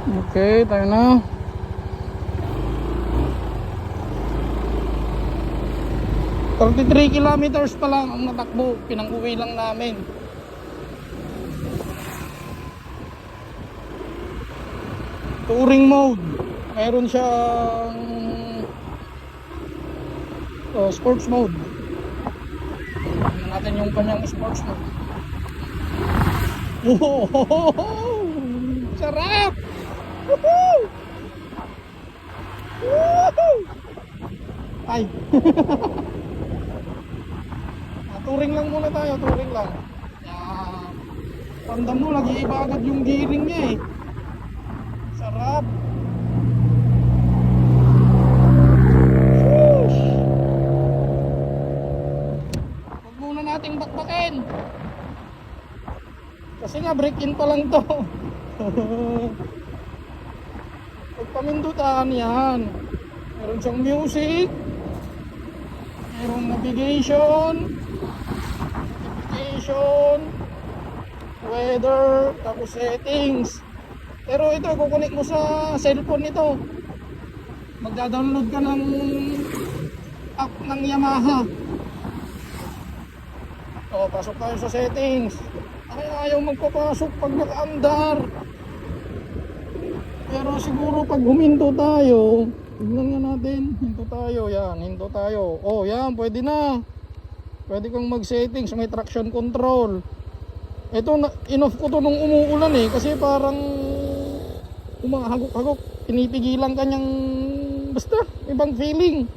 Okay, tayo na. $33 kilometers pa lang ang natakbo, pinang-uwi lang namin. Touring mode, mayroon siyang sports mode. Tingnan natin yung kanyang sports mode. Oh, sarap! Woohoo! Woohoo! Ay. Touring lang muna tayo, touring lang. Ramdam mo, nag-iiba agad yung gearing niya eh. Sarap. Shush! Huwag muna nating bakbakin. Kasi nga break-in pa lang to. Pag pamindutan yan, meron siyang music, merong navigation, weather, tapos settings. Pero ito, kukunik mo sa cellphone nito. Magda-download ka ng app ng Yamaha. O, pasok tayo sa settings. Ay, ayaw magpapasok pag naka-andar. Pero siguro pag huminto tayo, tignan nga natin, hinto tayo, yan, hinto tayo. Oh, yan, pwede na. Pwede kang mag-settings, may traction control. Ito, in-off ko to nung umuulan eh, kasi parang umahagok-hagok, pinipigilan kanyang, basta, ibang feeling.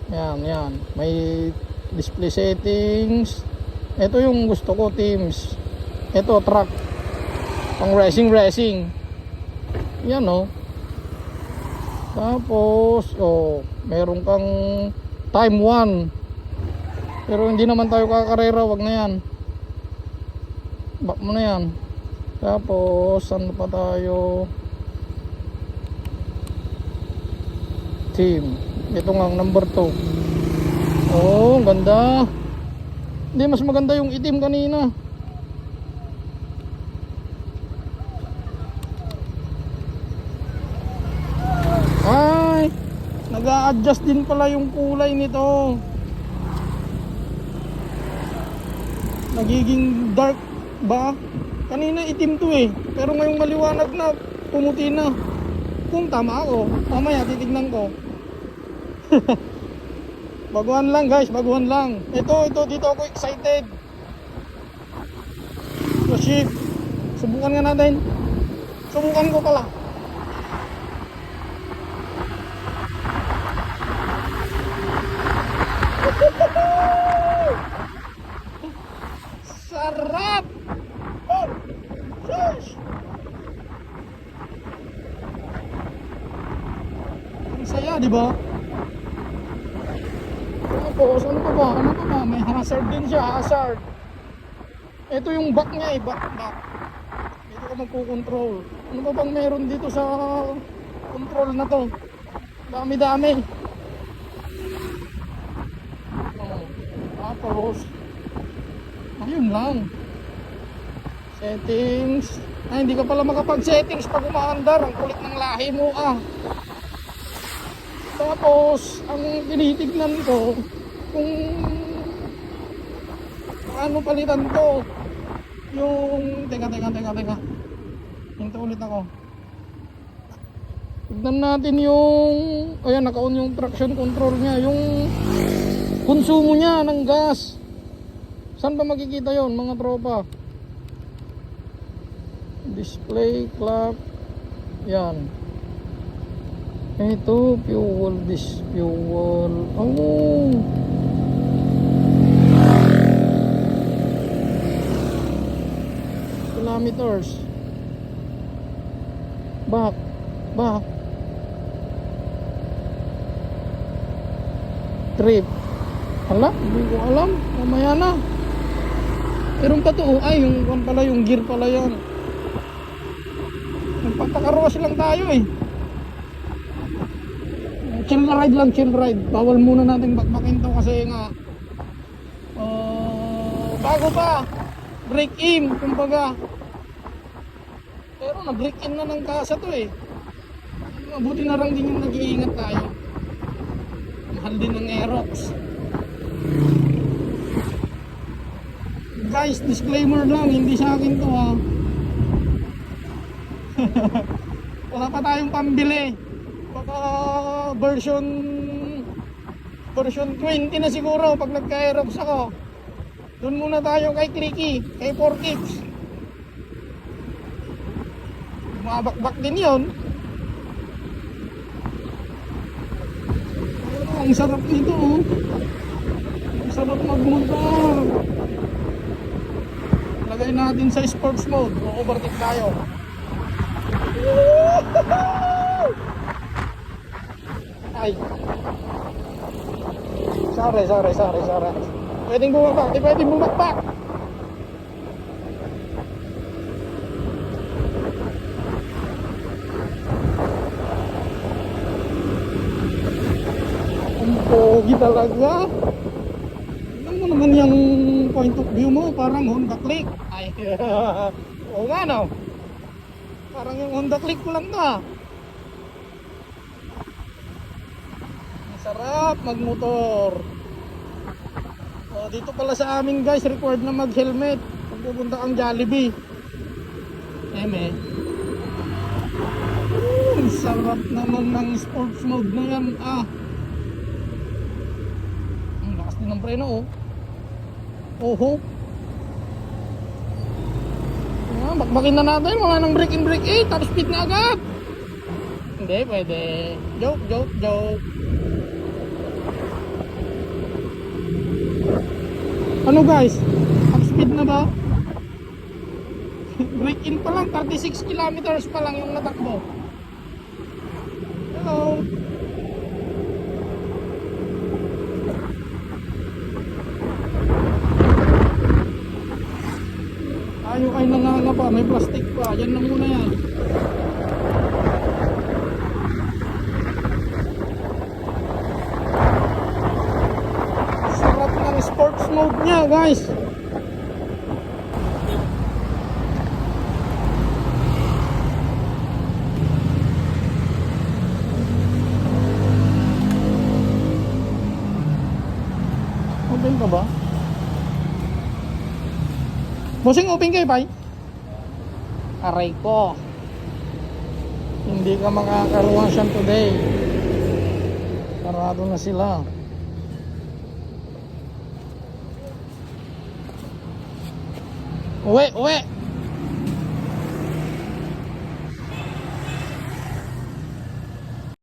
Yan, yan, may display settings. Ito yung gusto ko, themes. Ito, track. Pang racing. Yan oh. Tapos, oh, meron kang time 1. Pero hindi naman tayo kakarera, wag na yan. Back mo na yan. Tapos, saan pa tayo? Team. Ito nga, number 2. Oh, ganda. Hindi, mas maganda yung itim kanina. Ay, nag-a-adjust din pala yung kulay nito. Nagiging dark ba? Kanina itim to eh, pero ngayong maliwanag na, pumuti na. Kung tama ako, mamaya titignan ko. Baguhan lang guys, baguhan lang. Ito, dito ako excited. So ship, subukan nga natin. Subukan ko pala. Sarap! Oh! Shush! Ang saya, di ba? Tapos, ano pa ba? May hazard din siya, hazard. Ito yung back niya eh, back. Dito ka magkukontrol. Ano ba bang meron dito sa control na to? Dami-dami. Tapos, ayun lang. Settings. Ay, hindi ka pala makapag-settings pag umaandar. Ang kulit ng lahi mo ah. Tapos, ang tinitignan ko, kung ano palitan to, yung teka hinto ulit ako. Tignan natin yung, ayan, naka-on yung traction control nya, yung konsumo nya ng gas. Saan ba makikita yon mga tropa? Display clock, yan. Ito, fuel, fuel. Oh, kilometers. Back. Trip. Hala, hindi ko alam. Mamaya na. Meron pa to. Ay, yung pala, yung gear pala yan. Nagpapakarowas lang tayo eh. Chill ride. Bawal muna natin bakbakin to kasi nga bago pa break in kumbaga. Pero na-break in na ng kasa to eh. Mabuti na lang din yung nag-iingat tayo. Mahal din ng Aerox. Guys, disclaimer lang, hindi sa akin to ha. Wala pa tayong pambili. Baka version 20 na siguro pag nagka-Aerox ako. Doon muna tayo kay Clicky, kay 4Kids. Mabakbak din yun. Ang sarap nito oh. Ang sarap magmotor. Lagay natin sa sports mode. O-overtake tayo. Ay. Sorry. Pwedeng bumabak, di pwedeng bumakbak. Ang pogi talaga. Tignan mo naman yung point of view mo, parang Honda Click. Ay, oo nga no. Parang yung Honda Click ko lang to ah. Sarap magmotor. Oh, dito pala sa amin guys, required na mag-helmet pag pupunta kang Jollibee. Ang sarap naman ng sports mode na yan ah. Ang lakas din ng preno oh. Oho. Ah, bakbakin na natin, wala nang break in break in, top speed na agad. Hindi pwede. Joke. Ano guys? Top speed na ba? Break in pa lang, 36 kilometers pa lang yung natakbo. Hello. Ayaw ay nangangapa, may plastic pa. Yan na muna yan. Sports mode niya guys. Open ka ba? Bossing, open kayo pa? Aray ko. Hindi ka makakaluwasan today. Sarado na sila. Uwi.